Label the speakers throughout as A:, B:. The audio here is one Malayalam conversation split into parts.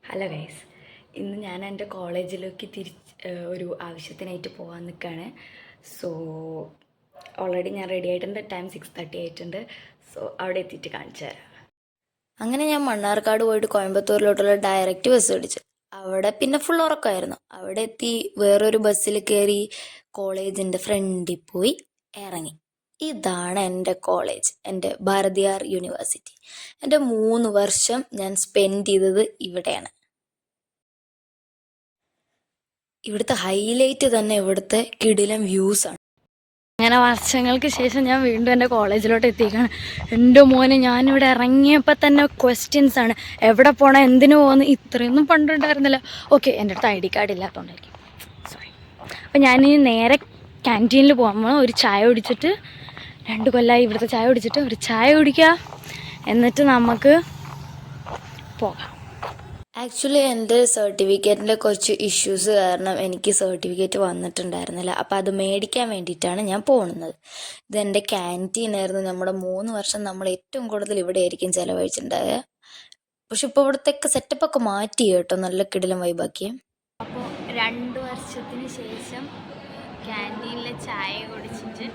A: ഹലോ ഗൈസ്, ഇന്ന് ഞാൻ എൻ്റെ കോളേജിലേക്ക് ഒരു ആവശ്യത്തിനായിട്ട് പോകാൻ നിൽക്കുകയാണ്. സോ ഓൾറെഡി ഞാൻ റെഡി ആയിട്ടുണ്ട്. ടൈം 6:30 ആയിട്ടുണ്ട്. സോ അവിടെ എത്തിയിട്ട് കാണിച്ചു തരാം. അങ്ങനെ ഞാൻ മണ്ണാർക്കാട് പോയിട്ട് കോയമ്പത്തൂരിലോട്ടുള്ള ഡയറക്റ്റ് ബസ് പിടിച്ചു. അവിടെ പിന്നെ ഫുൾ ഉറക്കമായിരുന്നു. അവിടെ എത്തി വേറൊരു ബസ്സിൽ കയറി കോളേജിൻ്റെ ഫ്രണ്ടിൽ പോയി ഇറങ്ങി. ഇതാണ് എൻ്റെ കോളേജ്, എൻ്റെ ഭാരതിയാർ യൂണിവേഴ്സിറ്റി. എൻ്റെ 3 വർഷം ഞാൻ സ്പെൻഡ് ചെയ്തത് ഇവിടെയാണ്. ഇവിടുത്തെ ഹൈലൈറ്റ് തന്നെ ഇവിടുത്തെ കിടിലം വ്യൂസാണ്. അങ്ങനെ വർഷങ്ങൾക്ക് ശേഷം ഞാൻ വീണ്ടും എൻ്റെ കോളേജിലോട്ട് എത്തിയിരിക്കുകയാണ്. എൻ്റെ മോനെ, ഞാനിവിടെ ഇറങ്ങിയപ്പോൾ തന്നെ ക്വസ്റ്റ്യൻസ് ആണ്. എവിടെ പോകണം, എന്തിനു പോകുന്നു, ഇത്രയൊന്നും പണ്ടുണ്ടായിരുന്നില്ല. ഓക്കെ, എൻ്റെ അടുത്ത് ID കാർഡ് ഇല്ലാത്തതുകൊണ്ടായിരിക്കും, സോറി. അപ്പോൾ ഞാനിനി നേരെ ക്യാൻറ്റീനിൽ പോകുമ്പോൾ ഒരു ചായ കുടിച്ചിട്ട്, 2 കൊല്ലമായി ഇവിടുത്തെ ചായ കുടിച്ചിട്ട്, ഒരു ചായ കുടിക്കുക, എന്നിട്ട് നമുക്ക് പോകാം. ആക്ച്വലി എൻ്റെ സർട്ടിഫിക്കറ്റിൻ്റെ കുറച്ച് ഇഷ്യൂസ് കാരണം എനിക്ക് സർട്ടിഫിക്കറ്റ് വന്നിട്ടുണ്ടായിരുന്നില്ല. അപ്പോൾ അത് മേടിക്കാൻ വേണ്ടിയിട്ടാണ് ഞാൻ പോകുന്നത്. ഇതെൻ്റെ ക്യാൻറ്റീനായിരുന്നു. നമ്മുടെ 3 വർഷം നമ്മൾ ഏറ്റവും കൂടുതൽ ഇവിടെ ആയിരിക്കും ചിലവഴിച്ചിട്ടുണ്ടായത്. പക്ഷെ ഇപ്പോൾ ഇവിടുത്തെ സെറ്റപ്പൊക്കെ മാറ്റി കേട്ടോ, നല്ല കിടിലം വൈബാക്കി. അപ്പോൾ 2 വർഷത്തിന് ശേഷം ക്യാൻറ്റീനിലെ ചായ കുടിച്ചിട്ട്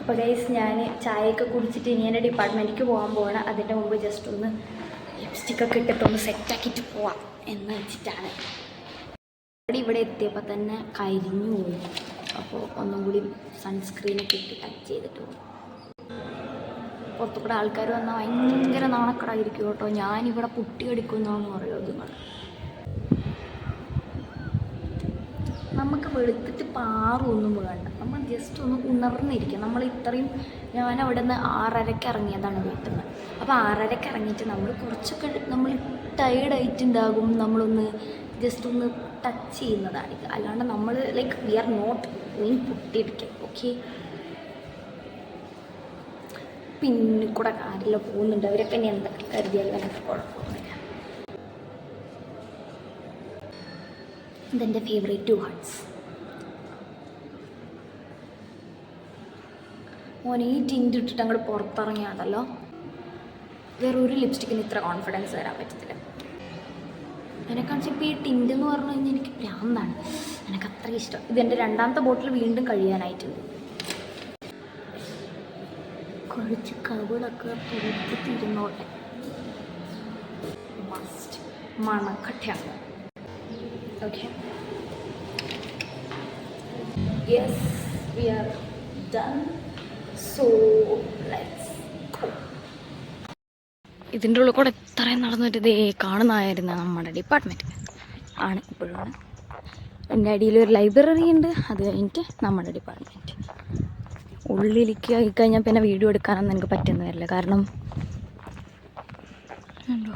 A: അപ്പോൾ ഗൈസ്, ഞാൻ ചായയൊക്കെ കുടിച്ചിട്ട് ഇനി എൻ്റെ ഡിപ്പാർട്ട്മെൻറ്റിലേക്ക് പോകാൻ പോകണം. അതിൻ്റെ മുമ്പ് ജസ്റ്റ് ഒന്ന് ലിപ്സ്റ്റിക്കൊക്കെ ഇട്ടിട്ടൊന്ന് സെറ്റാക്കിയിട്ട് പോവാം എന്ന് വെച്ചിട്ടാണ്. ഇവിടെ എത്തിയപ്പോൾ തന്നെ കരിഞ്ഞു പോയി. അപ്പോൾ ഒന്നും കൂടി സൺസ്ക്രീനൊക്കെ ഇട്ട് ടച്ച് ചെയ്തിട്ട് പോകും. പുറത്തുകൂടെ ആൾക്കാർ വന്നാൽ ഭയങ്കര നാണക്കടായിരിക്കും കേട്ടോ. ഞാനിവിടെ പുട്ടി അടിക്കുന്നതെന്ന് പറയുമോ നിങ്ങൾ. നമുക്ക് വെളുത്തിട്ട് പാറൊന്നും വേണ്ട, നമ്മൾ ജസ്റ്റ് ഒന്ന് ഉണർന്നിരിക്കുക. നമ്മൾ ഇത്രയും, ഞാൻ അവിടെ നിന്ന് 6:30 ഇറങ്ങിയതാണ് വീട്ടിൽ നിന്ന്. അപ്പോൾ 6:30 ഇറങ്ങിയിട്ട് നമ്മൾ കുറച്ചൊക്കെ നമ്മൾ ടയേർഡായിട്ടുണ്ടാകും. നമ്മളൊന്ന് ജസ്റ്റ് ഒന്ന് ടച്ച് ചെയ്യുന്നതാണ് ഇത്. അല്ലാണ്ട് നമ്മൾ like we are not going പൊട്ടിയടിക്കുക. ഓക്കെ, പിന്നെ കൂടെ ആരെല്ലാം പോകുന്നുണ്ട്, അവരൊക്കെ ഇനി എന്തൊക്കെ കരുതിയാലും എനിക്ക് കുഴപ്പമൊന്നുമില്ല. ഇതെൻ്റെ ഫേവറേറ്റ് 2 ഹാർട്ട്സ്. മോനെ, ഈ ടിൻറ്റ് ഇട്ടിട്ട് അങ്ങോട്ട് പുറത്തിറങ്ങിയാണല്ലോ, വേറെ ഒരു ലിപ്സ്റ്റിക്കിന് ഇത്ര കോൺഫിഡൻസ് തരാൻ പറ്റത്തില്ല. എന്നെക്കാണിച്ച് ഇപ്പോൾ ഈ ടിൻറ്റ് എന്ന് പറഞ്ഞു കഴിഞ്ഞാൽ എനിക്ക് ഭ്രാന്താണ്. എനിക്ക് അത്ര ഇഷ്ടം. ഇതെൻ്റെ 2ാമത്തെ ബോട്ടിൽ വീണ്ടും കഴിയാനായിട്ടുണ്ട്. കുറച്ച് കവിളൊക്കെ പുറത്തിരുന്നോട്ടെ, must മണക്കട്ടയാണ്. Okay. Yes, we are done. So let's go. ഇതിൻ്റെ ഉള്ളിൽ കൂടെ ഇത്രയും നടന്നിട്ട് ഇതേ കാണുന്നതായിരുന്നു നമ്മുടെ ഡിപ്പാർട്ട്മെൻറ്റ് ആണ്. ഇപ്പോഴാണ് എൻ്റെ അടിയിലൊരു ലൈബ്രറി ഉണ്ട്, അത് കഴിഞ്ഞിട്ട് നമ്മുടെ ഡിപ്പാർട്ട്മെൻറ്റ്. ഉള്ളിലേക്ക് ആയിക്കഴിഞ്ഞാൽ പിന്നെ വീഡിയോ എടുക്കാനൊന്നും എനിക്ക് പറ്റുന്ന വരില്ല. കാരണം ഉണ്ടോ,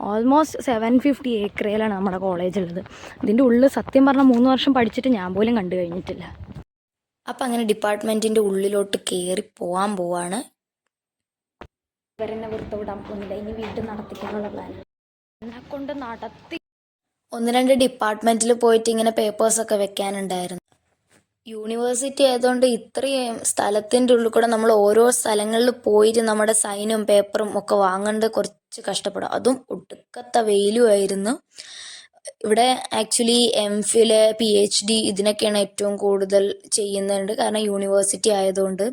A: ഓൾമോസ്റ്റ് 750 ഏക്കറിലാണ് നമ്മുടെ കോളേജുള്ളത്. ഇതിൻ്റെ ഉള്ളിൽ സത്യം പറഞ്ഞാൽ 3 വർഷം പഠിച്ചിട്ട് ഞാൻ പോലും കണ്ടു കഴിഞ്ഞിട്ടില്ല. അപ്പം അങ്ങനെ ഡിപ്പാർട്ട്മെൻറ്റിൻ്റെ ഉള്ളിലോട്ട് കയറി പോകാൻ പോവാണ്. ഇവരെന്നെ വെറുതെ വിടാൻ പോകുന്നില്ല, ഇനി വീട്ടിൽ നടത്തിക്കാനുള്ള പ്ലാൻ. എന്നെ കൊണ്ട് നടത്തി 1-2 ഡിപ്പാർട്ട്മെൻറ്റിൽ പോയിട്ട് ഇങ്ങനെ പേപ്പേഴ്സൊക്കെ വെക്കാനുണ്ടായിരുന്നു. യൂണിവേഴ്സിറ്റി ആയതുകൊണ്ട് ഇത്രയും സ്ഥലത്തിൻ്റെ ഉള്ളിൽ കൂടെ നമ്മൾ ഓരോ സ്ഥലങ്ങളിൽ പോയിട്ട് നമ്മുടെ സൈനും പേപ്പറും ഒക്കെ വാങ്ങേണ്ട കുറച്ച് കഷ്ടപ്പെടും. അതും ഒടുക്കത്തെ വെയിലുമായിരുന്നു. ഇവിടെ ആക്ച്വലി MPhil, PhD ഇതിനൊക്കെയാണ് ഏറ്റവും കൂടുതൽ ചെയ്യുന്നുണ്ട്. കാരണം യൂണിവേഴ്സിറ്റി ആയതുകൊണ്ട്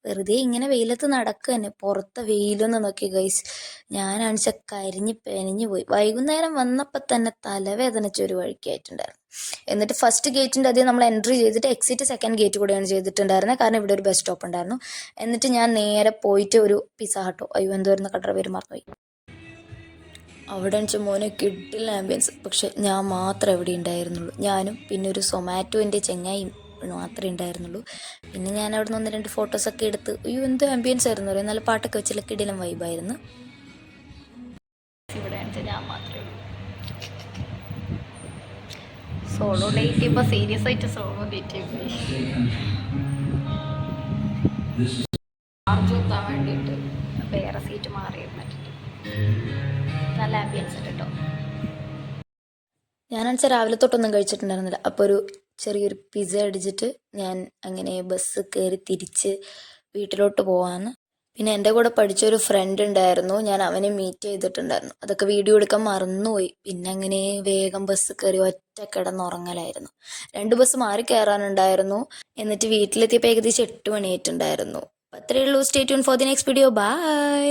A: വെറുതെ ഇങ്ങനെ വെയിലത്ത് നടക്കുക തന്നെ. പുറത്തെ വെയിലൊന്ന് നോക്കി ഗൈസ്, ഞാനാണിച്ച കരിഞ്ഞ് പെനഞ്ഞു പോയി. വൈകുന്നേരം വന്നപ്പോൾ തന്നെ തലവേദനച്ചൊരു വഴിക്കായിട്ടുണ്ടായിരുന്നു. എന്നിട്ട് ഫസ്റ്റ് ഗേറ്റിൻ്റെ അതേ നമ്മൾ എൻട്രി ചെയ്തിട്ട് എക്സിറ്റ് 2nd ഗേറ്റ് കൂടെയാണ് ചെയ്തിട്ടുണ്ടായിരുന്നത്. കാരണം ഇവിടെ ഒരു ബസ് സ്റ്റോപ്പ് ഉണ്ടായിരുന്നു. എന്നിട്ട് ഞാൻ നേരെ പോയിട്ട് ഒരു പിസ്സ ഹട്ടോ, എന്തോരുന്ന കടയുടെ പേര് മറന്നുപോയി, അവിടെ വെച്ചാൽ മോനെ കിട്ടില്ല ആംബിയൻസ്. പക്ഷെ ഞാൻ മാത്രമേ എവിടെ ഉണ്ടായിരുന്നുള്ളൂ. ഞാനും പിന്നെ ഒരു സൊമാറ്റോൻ്റെ ചെങ്ങായും മാത്രമേ ഉണ്ടായിരുന്നുള്ളൂ. പിന്നെ ഞാൻ അവിടെ നിന്ന് 1-2 ഫോട്ടോസൊക്കെ എടുത്ത്, എന്ത് ആംബിയൻസ് ആയിരുന്നു പറയും. നല്ല പാട്ടൊക്കെ വെച്ചുള്ള കിടിലം വൈബായിരുന്നു. ഇവിടെ ഞാൻ മാത്രമേ സോളോ ഡേറ്റ്. ഇപ്പോൾ സീരിയസ് ആയിട്ട് സോളോ ഡേറ്റ് ചാർജ് കുത്താൻ വേണ്ടിയിട്ട് വേറെ സീറ്റ് മാറിയിരുന്നിട്ടുണ്ട്. നല്ല ആംബിയൻസ് ഉണ്ട് കേട്ടോ. ഞാനാണെച്ചാൽ രാവിലെ തൊട്ടൊന്നും കഴിച്ചിട്ടുണ്ടായിരുന്നില്ല. അപ്പോൾ ഒരു ചെറിയൊരു പിസ്സ അടിച്ചിട്ട് ഞാൻ അങ്ങനെ ബസ് കയറി തിരിച്ച് വീട്ടിലോട്ട് പോവാന്ന്. പിന്നെ എൻ്റെ കൂടെ പഠിച്ചൊരു ഫ്രണ്ട് ഉണ്ടായിരുന്നു, ഞാൻ അവനെ മീറ്റ് ചെയ്തിട്ടുണ്ടായിരുന്നു. അതൊക്കെ വീഡിയോ എടുക്കാൻ മറന്നുപോയി. പിന്നെ അങ്ങനെ വേഗം ബസ് കയറി ഒറ്റ കിടന്നുറങ്ങലായിരുന്നു. 2 ബസ് മാറി കയറാനുണ്ടായിരുന്നു. എന്നിട്ട് വീട്ടിലെത്തിയപ്പോൾ ഏകദേശം 8 മണിയായിട്ടുണ്ടായിരുന്നു. അപ്പോൾ അത്രയേ ഉള്ളൂ. Stay tune for the next video. By.